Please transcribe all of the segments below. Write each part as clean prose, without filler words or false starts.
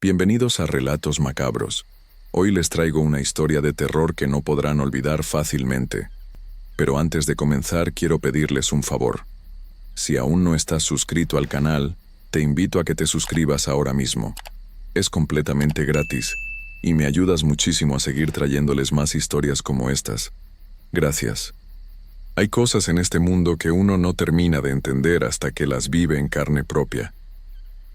Bienvenidos a Relatos Macabros. Hoy les traigo una historia de terror que no podrán olvidar fácilmente. Pero antes de comenzar quiero pedirles un favor. Si aún no estás suscrito al canal, te invito a que te suscribas ahora mismo. Es completamente gratis y me ayudas muchísimo a seguir trayéndoles más historias como estas. Gracias. Hay cosas en este mundo que uno no termina de entender hasta que las vive en carne propia.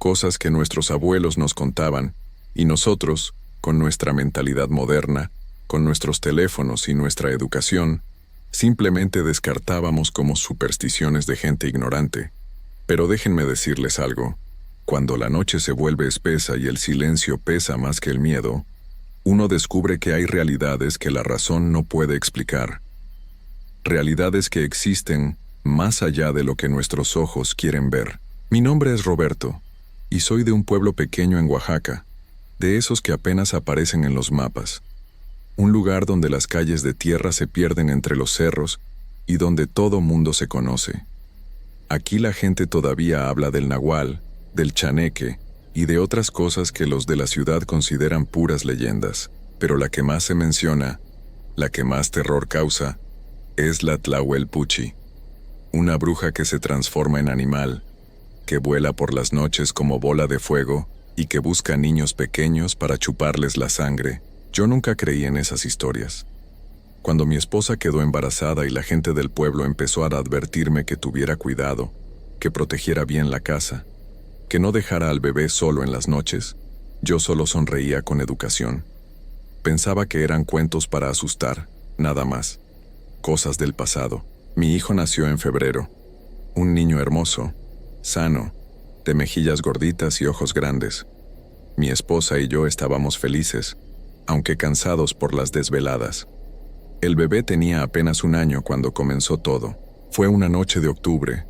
Cosas que nuestros abuelos nos contaban, y nosotros, con nuestra mentalidad moderna, con nuestros teléfonos y nuestra educación, simplemente descartábamos como supersticiones de gente ignorante. Pero déjenme decirles algo. Cuando la noche se vuelve espesa y el silencio pesa más que el miedo, uno descubre que hay realidades que la razón no puede explicar. Realidades que existen más allá de lo que nuestros ojos quieren ver. Mi nombre es Roberto, y soy de un pueblo pequeño en Oaxaca, de esos que apenas aparecen en los mapas. Un lugar donde las calles de tierra se pierden entre los cerros y donde todo mundo se conoce. Aquí la gente todavía habla del nahual, del chaneque y de otras cosas que los de la ciudad consideran puras leyendas, pero la que más se menciona, la que más terror causa, es la Tlahuelpuchi, una bruja que se transforma en animal, que vuela por las noches como bola de fuego y que busca niños pequeños para chuparles la sangre. Yo nunca creí en esas historias. Cuando mi esposa quedó embarazada y la gente del pueblo empezó a advertirme que tuviera cuidado, que protegiera bien la casa, que no dejara al bebé solo en las noches, yo solo sonreía con educación. Pensaba que eran cuentos para asustar, nada más. Cosas del pasado. Mi hijo nació en febrero. Un niño hermoso, sano, de mejillas gorditas y ojos grandes. Mi esposa y yo estábamos felices, aunque cansados por las desveladas. El bebé tenía apenas 1 año cuando comenzó todo. Fue una noche de octubre.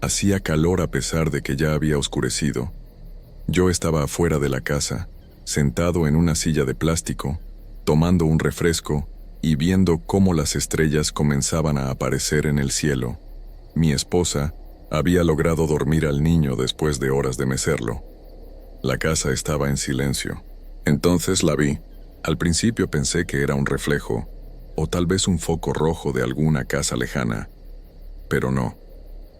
Hacía calor a pesar de que ya había oscurecido. Yo estaba afuera de la casa, sentado en una silla de plástico, tomando un refresco y viendo cómo las estrellas comenzaban a aparecer en el cielo. Mi esposa había logrado dormir al niño después de horas de mecerlo. La casa estaba en silencio. Entonces la vi. Al principio pensé que era un reflejo, o tal vez un foco rojo de alguna casa lejana. Pero no.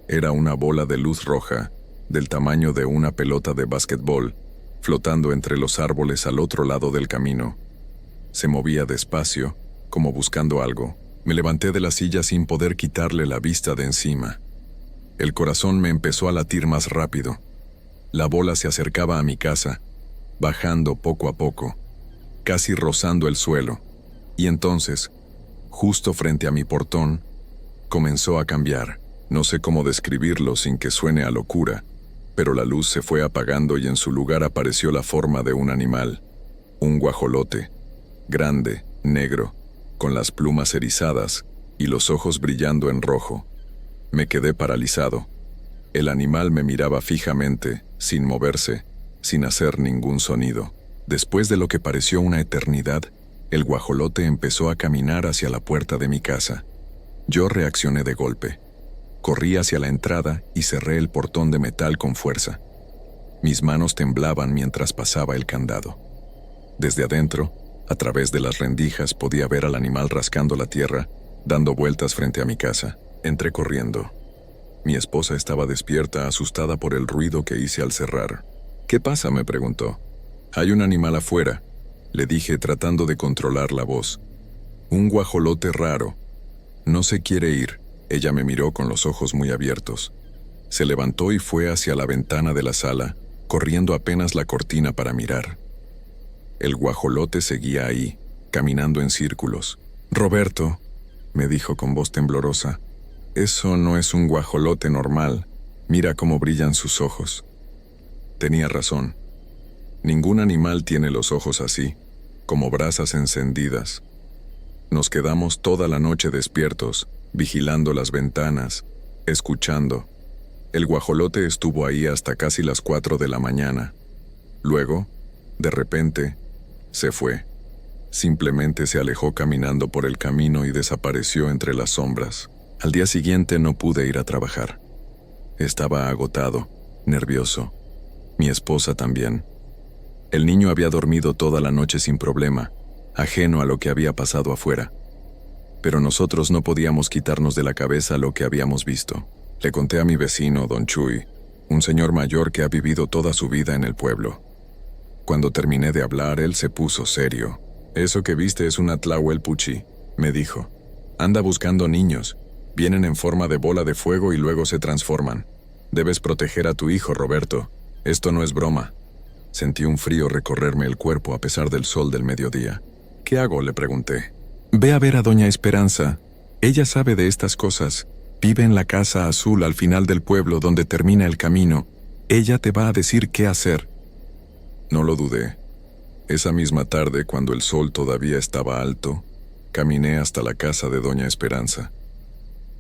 Era una bola de luz roja, del tamaño de una pelota de básquetbol, flotando entre los árboles al otro lado del camino. Se movía despacio, como buscando algo. Me levanté de la silla sin poder quitarle la vista de encima. El corazón me empezó a latir más rápido. La bola se acercaba a mi casa, bajando poco a poco, casi rozando el suelo. Y entonces, justo frente a mi portón, comenzó a cambiar. No sé cómo describirlo sin que suene a locura, pero la luz se fue apagando y en su lugar apareció la forma de un animal, un guajolote, grande, negro, con las plumas erizadas y los ojos brillando en rojo. Me quedé paralizado. El animal me miraba fijamente, sin moverse, sin hacer ningún sonido. Después de lo que pareció una eternidad, el guajolote empezó a caminar hacia la puerta de mi casa. Yo reaccioné de golpe. Corrí hacia la entrada y cerré el portón de metal con fuerza. Mis manos temblaban mientras pasaba el candado. Desde adentro, a través de las rendijas, podía ver al animal rascando la tierra, dando vueltas frente a mi casa. Entré corriendo. Mi esposa estaba despierta, asustada por el ruido que hice al cerrar. «¿Qué pasa?», me preguntó. «Hay un animal afuera», le dije tratando de controlar la voz. «Un guajolote raro. No se quiere ir». Ella me miró con los ojos muy abiertos. Se levantó y fue hacia la ventana de la sala, corriendo apenas la cortina para mirar. El guajolote seguía ahí, caminando en círculos. «Roberto», me dijo con voz temblorosa, «eso no es un guajolote normal. Mira cómo brillan sus ojos». Tenía razón. Ningún animal tiene los ojos así, como brasas encendidas. Nos quedamos toda la noche despiertos, vigilando las ventanas, escuchando. El guajolote estuvo ahí hasta casi las 4 de la mañana. Luego, de repente, se fue. Simplemente se alejó caminando por el camino y desapareció entre las sombras. Al día siguiente no pude ir a trabajar. Estaba agotado, nervioso. Mi esposa también. El niño había dormido toda la noche sin problema, ajeno a lo que había pasado afuera. Pero nosotros no podíamos quitarnos de la cabeza lo que habíamos visto. Le conté a mi vecino, don Chuy, un señor mayor que ha vivido toda su vida en el pueblo. Cuando terminé de hablar, él se puso serio. «Eso que viste es una tlahuelpuchi», me dijo. «Anda buscando niños. Vienen en forma de bola de fuego y luego se transforman. Debes proteger a tu hijo, Roberto. Esto no es broma». Sentí un frío recorrerme el cuerpo a pesar del sol del mediodía. «¿Qué hago?», le pregunté. «Ve a ver a doña Esperanza. Ella sabe de estas cosas. Vive en la casa azul al final del pueblo donde termina el camino. Ella te va a decir qué hacer». No lo dudé. Esa misma tarde, cuando el sol todavía estaba alto, caminé hasta la casa de doña Esperanza.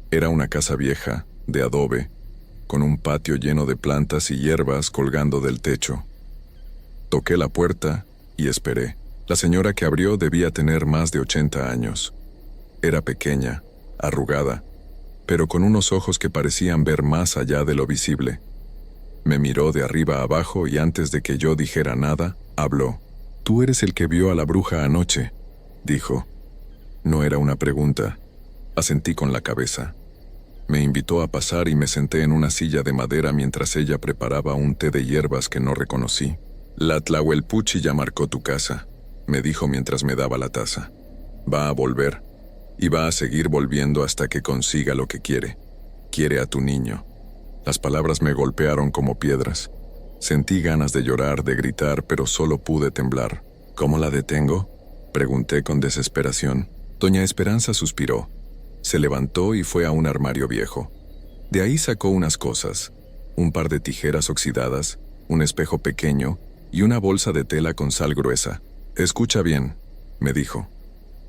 Era una casa vieja, de adobe, con un patio lleno de plantas y hierbas colgando del techo. Toqué la puerta y esperé. La señora que abrió debía tener más de 80 años. Era pequeña, arrugada, pero con unos ojos que parecían ver más allá de lo visible. Me miró de arriba a abajo y antes de que yo dijera nada, habló. «Tú eres el que vio a la bruja anoche», dijo. No era una pregunta. Asentí con la cabeza. Me invitó a pasar y me senté en una silla de madera mientras ella preparaba un té de hierbas que no reconocí. «La tlahuelpuchi ya marcó tu casa», me dijo mientras me daba la taza. «Va a volver, y va a seguir volviendo hasta que consiga lo que quiere. Quiere a tu niño». Las palabras me golpearon como piedras. Sentí ganas de llorar, de gritar, pero solo pude temblar. «¿Cómo la detengo?», pregunté con desesperación. Doña Esperanza suspiró. Se levantó y fue a un armario viejo. De ahí sacó unas cosas: un par de tijeras oxidadas, un espejo pequeño y una bolsa de tela con sal gruesa. «Escucha bien», me dijo.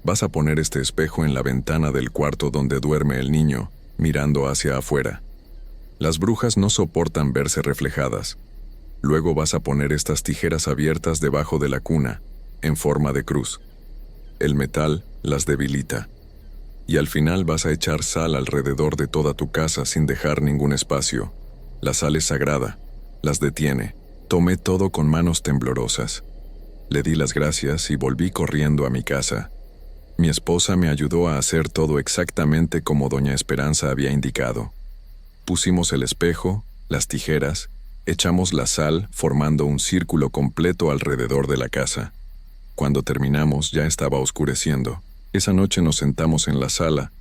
«Vas a poner este espejo en la ventana del cuarto donde duerme el niño, mirando hacia afuera. Las brujas no soportan verse reflejadas. Luego vas a poner estas tijeras abiertas debajo de la cuna, en forma de cruz. El metal las debilita. Y al final vas a echar sal alrededor de toda tu casa sin dejar ningún espacio. La sal es sagrada, las detiene». Tomé todo con manos temblorosas. Le di las gracias y volví corriendo a mi casa. Mi esposa me ayudó a hacer todo exactamente como doña Esperanza había indicado. Pusimos el espejo, las tijeras, echamos la sal formando un círculo completo alrededor de la casa. Cuando terminamos ya estaba oscureciendo. Esa noche nos sentamos en la sala,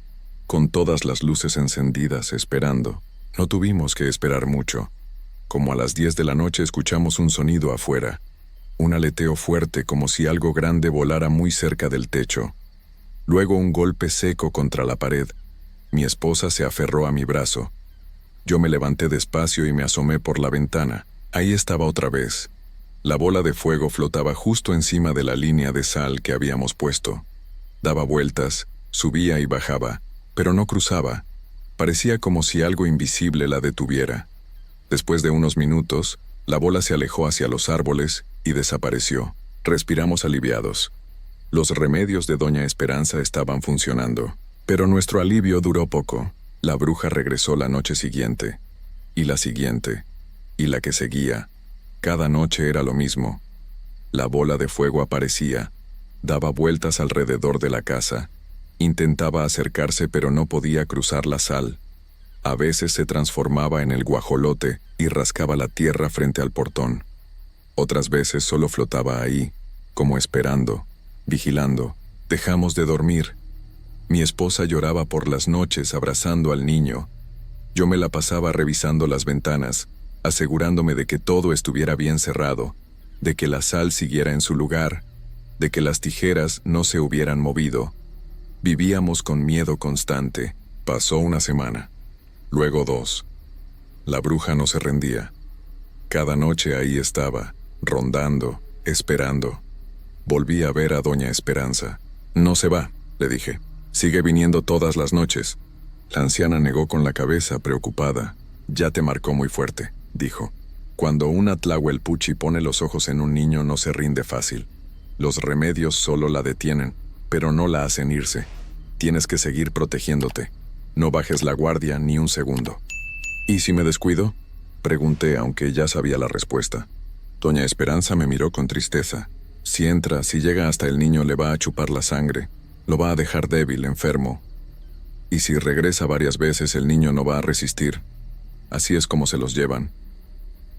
con todas las luces encendidas, esperando. No tuvimos que esperar mucho. Como a las 10 de la noche escuchamos un sonido afuera, un aleteo fuerte como si algo grande volara muy cerca del techo. Luego un golpe seco contra la pared. Mi esposa se aferró a mi brazo. Yo me levanté despacio y me asomé por la ventana. Ahí estaba otra vez. La bola de fuego flotaba justo encima de la línea de sal que habíamos puesto. Daba vueltas, subía y bajaba, pero no cruzaba. Parecía como si algo invisible la detuviera. Después de unos minutos, la bola se alejó hacia los árboles y desapareció. Respiramos aliviados. Los remedios de doña Esperanza estaban funcionando, pero nuestro alivio duró poco. La bruja regresó la noche siguiente, y la siguiente, y la que seguía. Cada noche era lo mismo. La bola de fuego aparecía, daba vueltas alrededor de la casa, intentaba acercarse pero no podía cruzar la sal. A veces se transformaba en el guajolote y rascaba la tierra frente al portón. Otras veces solo flotaba ahí, como esperando, vigilando. Dejamos de dormir. Mi esposa lloraba por las noches abrazando al niño. Yo me la pasaba revisando las ventanas, asegurándome de que todo estuviera bien cerrado, de que la sal siguiera en su lugar, de que las tijeras no se hubieran movido. Vivíamos con miedo constante. Pasó una semana. Luego 2. La bruja no se rendía. Cada noche ahí estaba, rondando, esperando. Volví a ver a doña Esperanza. «No se va», le dije. «Sigue viniendo todas las noches». La anciana negó con la cabeza, preocupada. «Ya te marcó muy fuerte», dijo. «Cuando una tlahuelpuchi pone los ojos en un niño no se rinde fácil. Los remedios solo la detienen, pero no la hacen irse. Tienes que seguir protegiéndote. No bajes la guardia ni un segundo». «¿Y si me descuido?», pregunté, aunque ya sabía la respuesta. Doña Esperanza me miró con tristeza. Si entra, si llega hasta el niño, le va a chupar la sangre, lo va a dejar débil, enfermo. Y si regresa varias veces, el niño no va a resistir. Así es como se los llevan.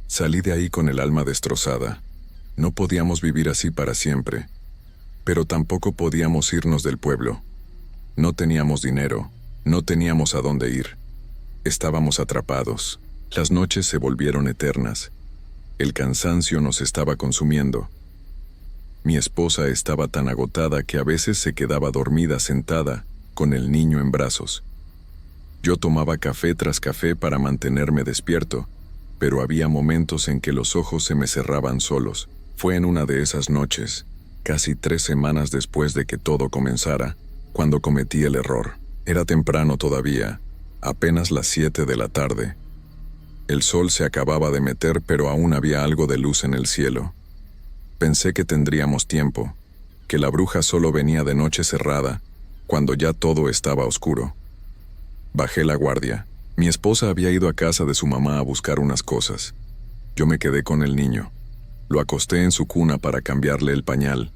Salí de ahí con el alma destrozada. No podíamos vivir así para siempre. Pero tampoco podíamos irnos del pueblo. No teníamos dinero, no teníamos a dónde ir. Estábamos atrapados. Las noches se volvieron eternas. El cansancio nos estaba consumiendo. Mi esposa estaba tan agotada que a veces se quedaba dormida sentada, con el niño en brazos. Yo tomaba café tras café para mantenerme despierto, pero había momentos en que los ojos se me cerraban solos. Fue en una de esas noches, casi 3 semanas después de que todo comenzara, cuando cometí el error. Era temprano todavía, apenas las 7 de la tarde. El sol se acababa de meter, pero aún había algo de luz en el cielo. Pensé que tendríamos tiempo, que la bruja solo venía de noche cerrada, cuando ya todo estaba oscuro. Bajé la guardia. Mi esposa había ido a casa de su mamá a buscar unas cosas. Yo me quedé con el niño. Lo acosté en su cuna para cambiarle el pañal.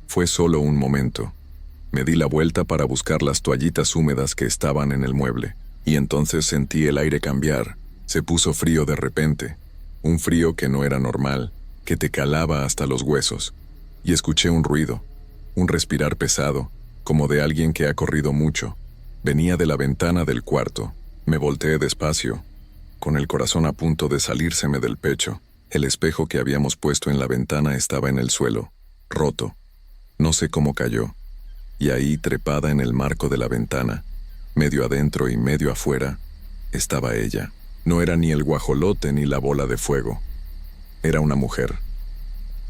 Fue solo un momento. Me di la vuelta para buscar las toallitas húmedas que estaban en el mueble, y entonces sentí el aire cambiar. Se puso frío de repente, un frío que no era normal, que te calaba hasta los huesos. Y escuché un ruido, un respirar pesado, como de alguien que ha corrido mucho. Venía de la ventana del cuarto. Me volteé despacio, con el corazón a punto de salírseme del pecho. El espejo que habíamos puesto en la ventana estaba en el suelo, roto. No sé cómo cayó. Y ahí, trepada en el marco de la ventana, medio adentro y medio afuera, estaba ella. No era ni el guajolote ni la bola de fuego. Era una mujer.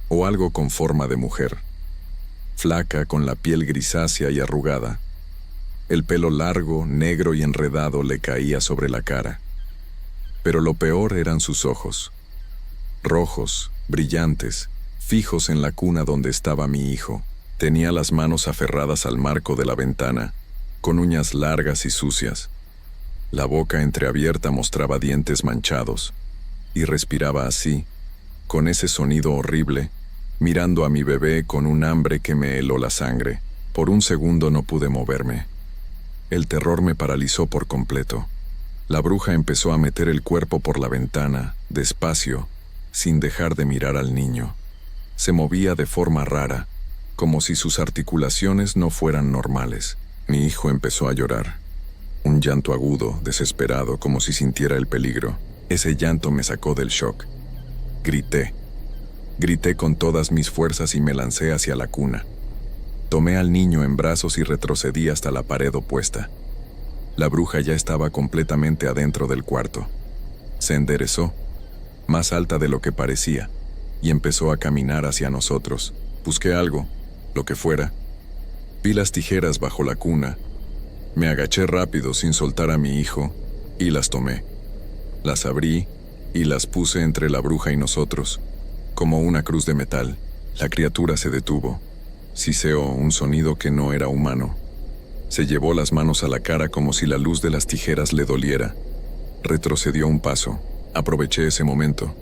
O algo con forma de mujer. Flaca, con la piel grisácea y arrugada. El pelo largo, negro y enredado le caía sobre la cara. Pero lo peor eran sus ojos. Rojos, brillantes, fijos en la cuna donde estaba mi hijo. Tenía las manos aferradas al marco de la ventana, con uñas largas y sucias. La boca entreabierta mostraba dientes manchados, y respiraba así, con ese sonido horrible, mirando a mi bebé con un hambre que me heló la sangre. Por un segundo no pude moverme. El terror me paralizó por completo. La bruja empezó a meter el cuerpo por la ventana, despacio, sin dejar de mirar al niño. Se movía de forma rara, como si sus articulaciones no fueran normales. Mi hijo empezó a llorar. Un llanto agudo, desesperado, como si sintiera el peligro. Ese llanto me sacó del shock. Grité. Grité con todas mis fuerzas y me lancé hacia la cuna. Tomé al niño en brazos y retrocedí hasta la pared opuesta. La bruja ya estaba completamente adentro del cuarto. Se enderezó, más alta de lo que parecía, y empezó a caminar hacia nosotros. Busqué algo, lo que fuera. Vi las tijeras bajo la cuna. Me agaché rápido sin soltar a mi hijo y las tomé. Las abrí y las puse entre la bruja y nosotros, como una cruz de metal. La criatura se detuvo. Siseó un sonido que no era humano. Se llevó las manos a la cara como si la luz de las tijeras le doliera. Retrocedió un paso. Aproveché ese momento.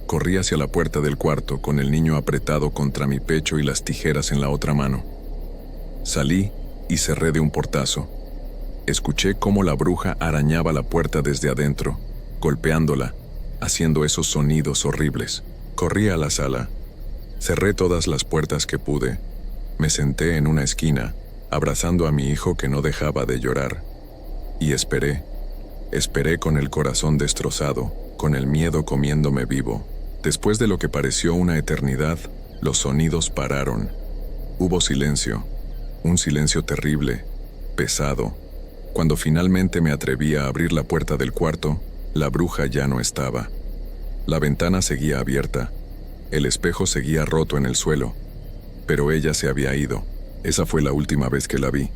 Corrí hacia la puerta del cuarto con el niño apretado contra mi pecho y las tijeras en la otra mano. Salí y cerré de un portazo. Escuché cómo la bruja arañaba la puerta desde adentro, golpeándola, haciendo esos sonidos horribles. Corrí a la sala. Cerré todas las puertas que pude. Me senté en una esquina, abrazando a mi hijo que no dejaba de llorar. Y esperé. Esperé con el corazón destrozado, con el miedo comiéndome vivo. Después de lo que pareció una eternidad, los sonidos pararon. Hubo silencio, un silencio terrible, pesado. Cuando finalmente me atreví a abrir la puerta del cuarto, la bruja ya no estaba. La ventana seguía abierta. El espejo seguía roto en el suelo. Pero ella se había ido. Esa fue la última vez que la vi.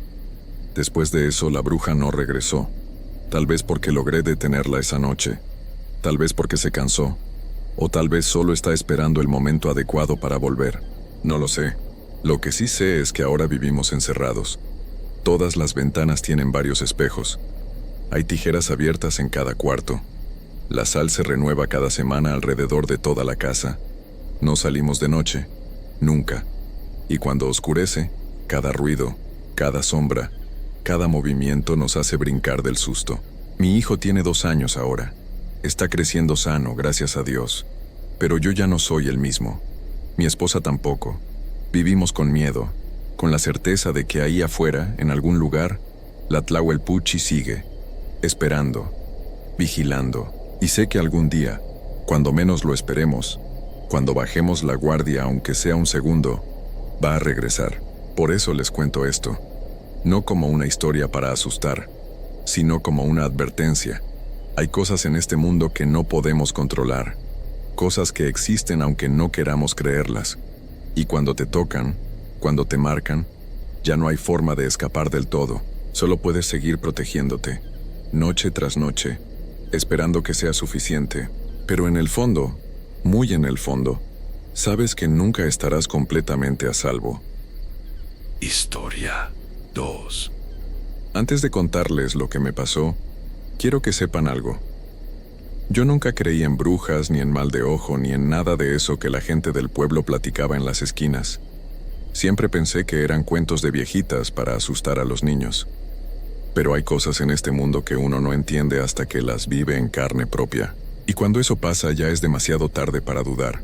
Después de eso, la bruja no regresó. Tal vez porque logré detenerla esa noche. Tal vez porque se cansó. O tal vez solo está esperando el momento adecuado para volver. No lo sé. Lo que sí sé es que ahora vivimos encerrados. Todas las ventanas tienen varios espejos. Hay tijeras abiertas en cada cuarto. La sal se renueva cada semana alrededor de toda la casa. No salimos de noche, nunca. Y cuando oscurece, cada ruido, cada sombra, cada movimiento nos hace brincar del susto. Mi hijo tiene 2 años ahora. Está creciendo sano, gracias a Dios. Pero yo ya no soy el mismo. Mi esposa tampoco. Vivimos con miedo, con la certeza de que ahí afuera, en algún lugar, la Tlahuelpuchi sigue, esperando, vigilando. Y sé que algún día, cuando menos lo esperemos, cuando bajemos la guardia aunque sea un segundo, va a regresar. Por eso les cuento esto, no como una historia para asustar, sino como una advertencia. Hay cosas en este mundo que no podemos controlar, cosas que existen aunque no queramos creerlas. Y cuando te tocan, cuando te marcan, ya no hay forma de escapar del todo. Solo puedes seguir protegiéndote, noche tras noche, esperando que sea suficiente. Pero en el fondo, muy en el fondo, sabes que nunca estarás completamente a salvo. Historia 2. Antes de contarles lo que me pasó, quiero que sepan algo. Yo nunca creí en brujas, ni en mal de ojo, ni en nada de eso que la gente del pueblo platicaba en las esquinas. Siempre pensé que eran cuentos de viejitas para asustar a los niños. Pero hay cosas en este mundo que uno no entiende hasta que las vive en carne propia. Y cuando eso pasa ya es demasiado tarde para dudar.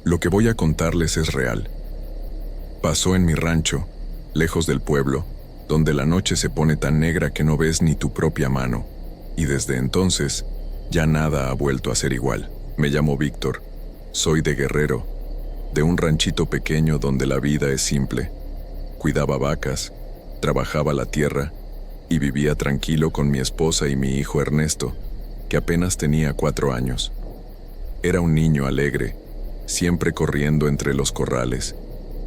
Lo que voy a contarles es real. Pasó en mi rancho, lejos del pueblo, donde la noche se pone tan negra que no ves ni tu propia mano. Y desde entonces, ya nada ha vuelto a ser igual. Me llamo Víctor. Soy de Guerrero, de un ranchito pequeño donde la vida es simple. Cuidaba vacas, trabajaba la tierra y vivía tranquilo con mi esposa y mi hijo Ernesto, que apenas tenía 4 años. Era un niño alegre, siempre corriendo entre los corrales,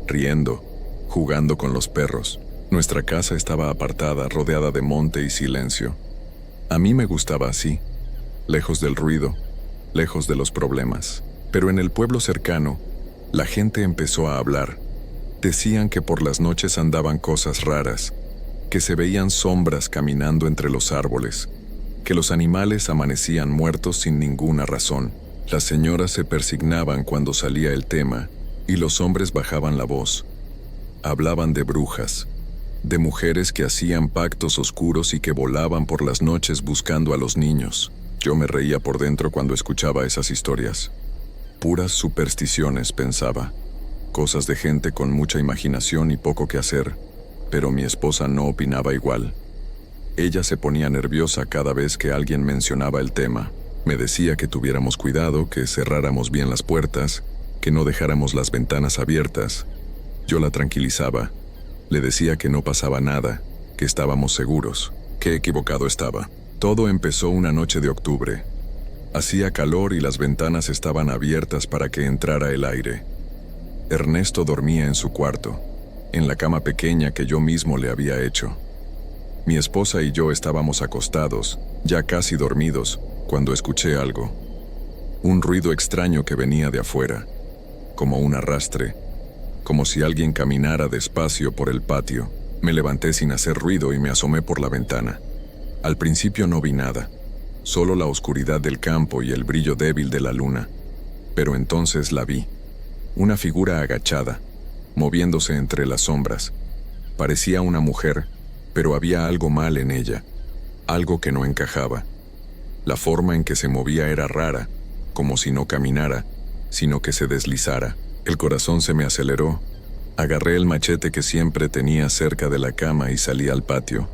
riendo, jugando con los perros. Nuestra casa estaba apartada, rodeada de monte y silencio. A mí me gustaba así, lejos del ruido, lejos de los problemas. Pero en el pueblo cercano, la gente empezó a hablar. Decían que por las noches andaban cosas raras, que se veían sombras caminando entre los árboles, que los animales amanecían muertos sin ninguna razón. Las señoras se persignaban cuando salía el tema y los hombres bajaban la voz. Hablaban de brujas, de mujeres que hacían pactos oscuros y que volaban por las noches buscando a los niños. Yo me reía por dentro cuando escuchaba esas historias. Puras supersticiones, pensaba. Cosas de gente con mucha imaginación y poco que hacer. Pero mi esposa no opinaba igual. Ella se ponía nerviosa cada vez que alguien mencionaba el tema. Me decía que tuviéramos cuidado, que cerráramos bien las puertas, que no dejáramos las ventanas abiertas. Yo la tranquilizaba. Le decía que no pasaba nada, que estábamos seguros. Qué equivocado estaba. Todo empezó una noche de octubre. Hacía calor y las ventanas estaban abiertas para que entrara el aire. Ernesto dormía en su cuarto, en la cama pequeña que yo mismo le había hecho. Mi esposa y yo estábamos acostados, ya casi dormidos, cuando escuché algo. Un ruido extraño que venía de afuera, como un arrastre, como si alguien caminara despacio por el patio. Me levanté sin hacer ruido y me asomé por la ventana. Al principio no vi nada, solo la oscuridad del campo y el brillo débil de la luna. Pero entonces la vi. Una figura agachada, moviéndose entre las sombras. Parecía una mujer, pero había algo mal en ella, algo que no encajaba. La forma en que se movía era rara, como si no caminara, sino que se deslizara. El corazón se me aceleró. Agarré el machete que siempre tenía cerca de la cama y salí al patio.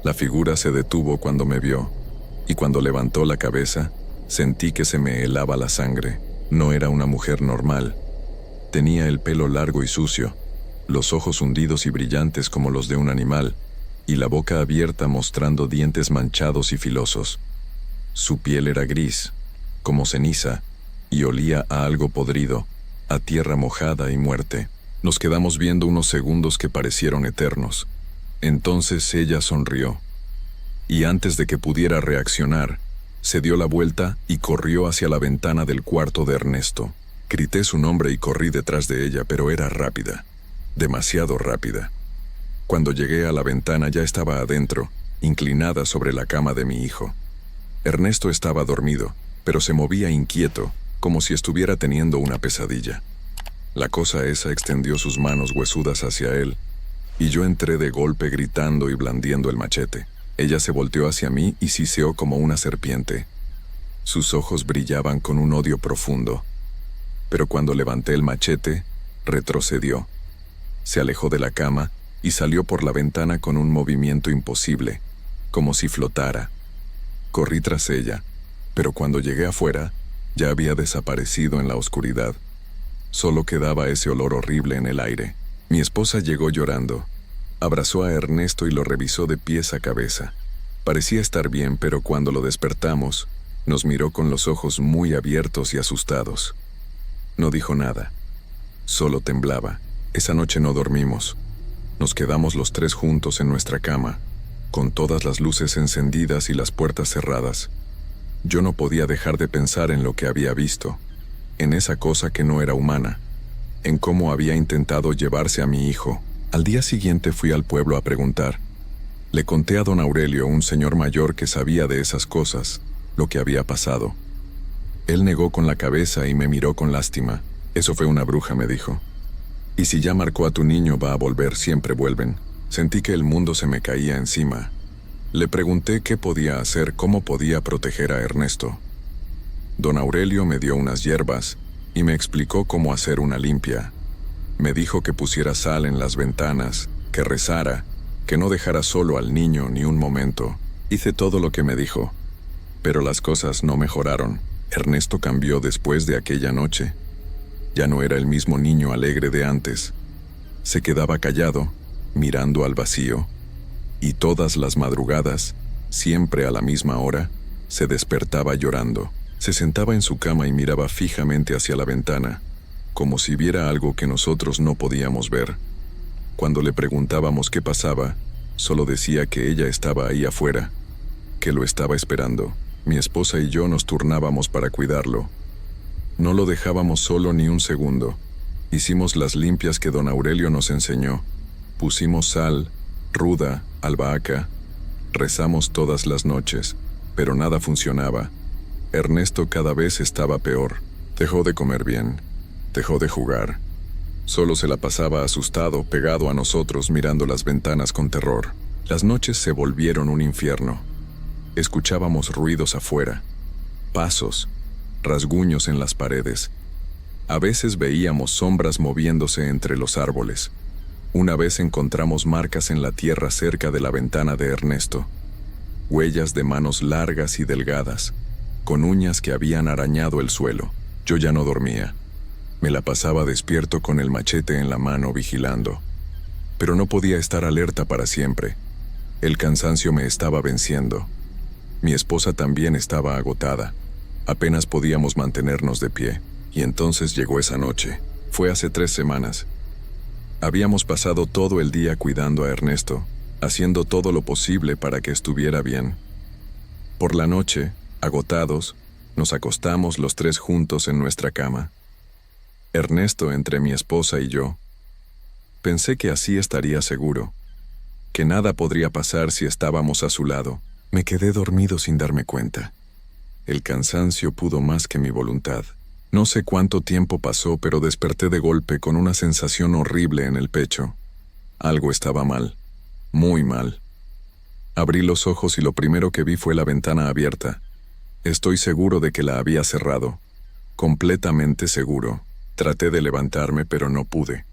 La figura se detuvo cuando me vio, y cuando levantó la cabeza, sentí que se me helaba la sangre. No era una mujer normal. Tenía el pelo largo y sucio, los ojos hundidos y brillantes como los de un animal, y la boca abierta mostrando dientes manchados y filosos. Su piel era gris, como ceniza, y olía a algo podrido, a tierra mojada y muerte. Nos quedamos viendo unos segundos que parecieron eternos. Entonces ella sonrió, y antes de que pudiera reaccionar, se dio la vuelta y corrió hacia la ventana del cuarto de Ernesto. Grité su nombre y corrí detrás de ella, pero era rápida, demasiado rápida. Cuando llegué a la ventana ya estaba adentro, inclinada sobre la cama de mi hijo. Ernesto estaba dormido, pero se movía inquieto, como si estuviera teniendo una pesadilla. La cosa esa extendió sus manos huesudas hacia él, y yo entré de golpe gritando y blandiendo el machete. Ella se volteó hacia mí y siseó como una serpiente. Sus ojos brillaban con un odio profundo, pero cuando levanté el machete, retrocedió. Se alejó de la cama y salió por la ventana con un movimiento imposible, como si flotara. Corrí tras ella, pero cuando llegué afuera, ya había desaparecido en la oscuridad. Solo quedaba ese olor horrible en el aire. Mi esposa llegó llorando. Abrazó a Ernesto y lo revisó de pies a cabeza. Parecía estar bien, pero cuando lo despertamos, nos miró con los ojos muy abiertos y asustados. No dijo nada. Solo temblaba. Esa noche no dormimos. Nos quedamos los tres juntos en nuestra cama, con todas las luces encendidas y las puertas cerradas. Yo no podía dejar de pensar en lo que había visto, en esa cosa que no era humana, en cómo había intentado llevarse a mi hijo. Al día siguiente fui al pueblo a preguntar. Le conté a don Aurelio, un señor mayor que sabía de esas cosas, lo que había pasado. Él negó con la cabeza y me miró con lástima. Eso fue una bruja, me dijo. Y si ya marcó a tu niño, va a volver, siempre vuelven. Sentí que el mundo se me caía encima. Le pregunté qué podía hacer, cómo podía proteger a Ernesto. Don Aurelio me dio unas hierbas y me explicó cómo hacer una limpia. Me dijo que pusiera sal en las ventanas, que rezara, que no dejara solo al niño ni un momento. Hice todo lo que me dijo, pero las cosas no mejoraron. Ernesto cambió después de aquella noche. Ya no era el mismo niño alegre de antes. Se quedaba callado, mirando al vacío, y todas las madrugadas, siempre a la misma hora, se despertaba llorando. Se sentaba en su cama y miraba fijamente hacia la ventana, como si viera algo que nosotros no podíamos ver. Cuando le preguntábamos qué pasaba, solo decía que ella estaba ahí afuera, que lo estaba esperando. Mi esposa y yo nos turnábamos para cuidarlo. No lo dejábamos solo ni un segundo. Hicimos las limpias que don Aurelio nos enseñó. Pusimos sal, ruda, albahaca. Rezamos todas las noches, pero nada funcionaba. Ernesto cada vez estaba peor. Dejó de comer bien. Dejó de jugar. Solo se la pasaba asustado, pegado a nosotros, mirando las ventanas con terror. Las noches se volvieron un infierno. Escuchábamos ruidos afuera, pasos, rasguños en las paredes. A veces veíamos sombras moviéndose entre los árboles. Una vez encontramos marcas en la tierra cerca de la ventana de Ernesto. Huellas de manos largas y delgadas, con uñas que habían arañado el suelo. Yo ya no dormía. Me la pasaba despierto con el machete en la mano vigilando. Pero no podía estar alerta para siempre. El cansancio me estaba venciendo. Mi esposa también estaba agotada. Apenas podíamos mantenernos de pie. Y entonces llegó esa noche. Fue hace 3 semanas. Habíamos pasado todo el día cuidando a Ernesto, haciendo todo lo posible para que estuviera bien. Por la noche, agotados, nos acostamos los 3 juntos en nuestra cama. Ernesto entre mi esposa y yo. Pensé que así estaría seguro, que nada podría pasar si estábamos a su lado. Me quedé dormido sin darme cuenta. El cansancio pudo más que mi voluntad. No sé cuánto tiempo pasó, pero desperté de golpe con una sensación horrible en el pecho. Algo estaba mal, muy mal. Abrí los ojos y lo primero que vi fue la ventana abierta. Estoy seguro de que la había cerrado. Completamente seguro. Traté de levantarme, pero no pude.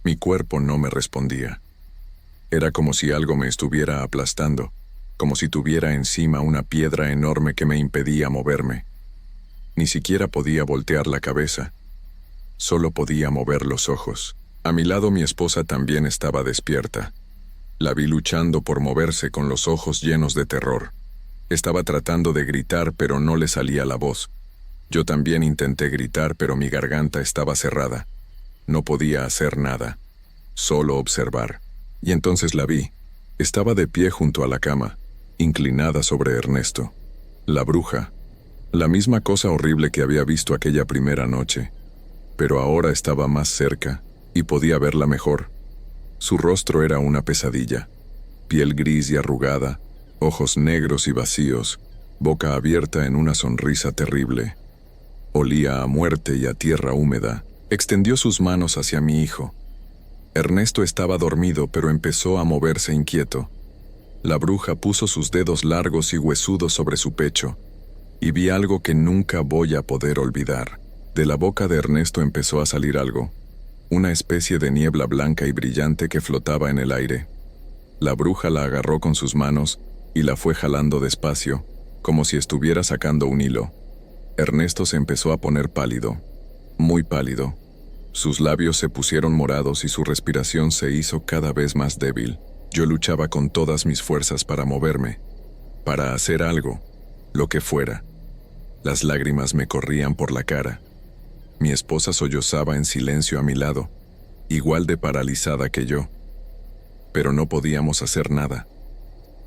Mi cuerpo no me respondía. Era como si algo me estuviera aplastando, como si tuviera encima una piedra enorme que me impedía moverme. Ni siquiera podía voltear la cabeza. Solo podía mover los ojos. A mi lado mi esposa también estaba despierta. La vi luchando por moverse con los ojos llenos de terror. Estaba tratando de gritar, pero no le salía la voz. Yo también intenté gritar, pero mi garganta estaba cerrada. No podía hacer nada, solo observar. Y entonces la vi. Estaba de pie junto a la cama, inclinada sobre Ernesto. La bruja. La misma cosa horrible que había visto aquella primera noche, pero ahora estaba más cerca y podía verla mejor. Su rostro era una pesadilla, piel gris y arrugada, ojos negros y vacíos, boca abierta en una sonrisa terrible. Olía a muerte y a tierra húmeda. Extendió sus manos hacia mi hijo. Ernesto estaba dormido, pero empezó a moverse inquieto. La bruja puso sus dedos largos y huesudos sobre su pecho, y vi algo que nunca voy a poder olvidar. De la boca de Ernesto empezó a salir algo, una especie de niebla blanca y brillante que flotaba en el aire. La bruja la agarró con sus manos y la fue jalando despacio, como si estuviera sacando un hilo. Ernesto se empezó a poner pálido, muy pálido. Sus labios se pusieron morados y su respiración se hizo cada vez más débil. Yo luchaba con todas mis fuerzas para moverme, para hacer algo, lo que fuera. Las lágrimas me corrían por la cara. Mi esposa sollozaba en silencio a mi lado, igual de paralizada que yo. Pero no podíamos hacer nada.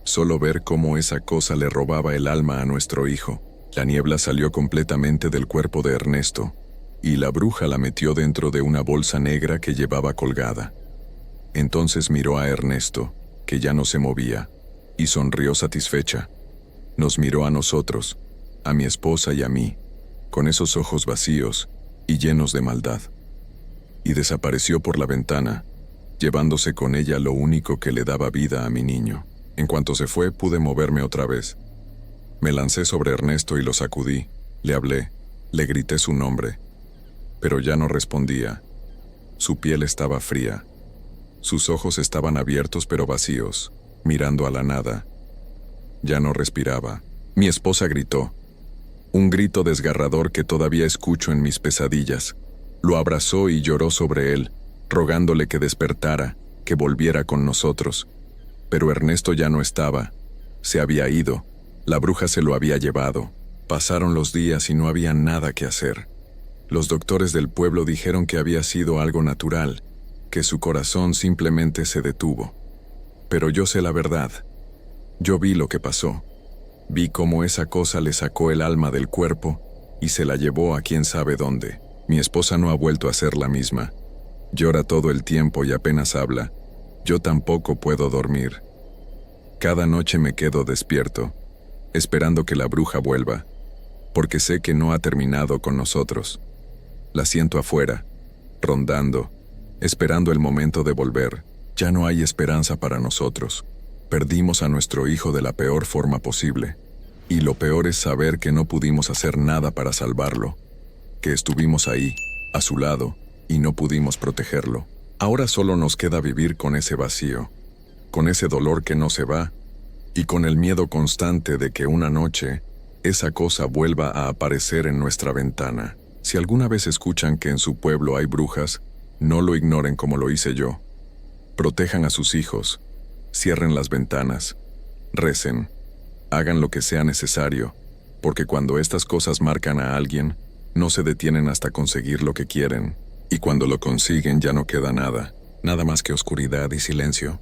Solo ver cómo esa cosa le robaba el alma a nuestro hijo. La niebla salió completamente del cuerpo de Ernesto, y la bruja la metió dentro de una bolsa negra que llevaba colgada. Entonces miró a Ernesto, que ya no se movía, y sonrió satisfecha. Nos miró a nosotros, a mi esposa y a mí, con esos ojos vacíos y llenos de maldad. Y desapareció por la ventana, llevándose con ella lo único que le daba vida a mi niño. En cuanto se fue, pude moverme otra vez. Me lancé sobre Ernesto y lo sacudí, le hablé, le grité su nombre, pero ya no respondía. Su piel estaba fría. Sus ojos estaban abiertos pero vacíos, mirando a la nada. Ya no respiraba. Mi esposa gritó. Un grito desgarrador que todavía escucho en mis pesadillas. Lo abrazó y lloró sobre él, rogándole que despertara, que volviera con nosotros. Pero Ernesto ya no estaba. Se había ido. La bruja se lo había llevado. Pasaron los días y no había nada que hacer. Los doctores del pueblo dijeron que había sido algo natural, que su corazón simplemente se detuvo. Pero yo sé la verdad. Yo vi lo que pasó. Vi cómo esa cosa le sacó el alma del cuerpo y se la llevó a quién sabe dónde. Mi esposa no ha vuelto a ser la misma. Llora todo el tiempo y apenas habla. Yo tampoco puedo dormir. Cada noche me quedo despierto, esperando que la bruja vuelva, porque sé que no ha terminado con nosotros. La siento afuera, rondando, esperando el momento de volver. Ya no hay esperanza para nosotros. Perdimos a nuestro hijo de la peor forma posible. Y lo peor es saber que no pudimos hacer nada para salvarlo. Que estuvimos ahí, a su lado, y no pudimos protegerlo. Ahora solo nos queda vivir con ese vacío, con ese dolor que no se va, y con el miedo constante de que una noche esa cosa vuelva a aparecer en nuestra ventana. Si alguna vez escuchan que en su pueblo hay brujas, no lo ignoren como lo hice yo. Protejan a sus hijos, cierren las ventanas, recen, hagan lo que sea necesario, porque cuando estas cosas marcan a alguien, no se detienen hasta conseguir lo que quieren, y cuando lo consiguen ya no queda nada, nada más que oscuridad y silencio.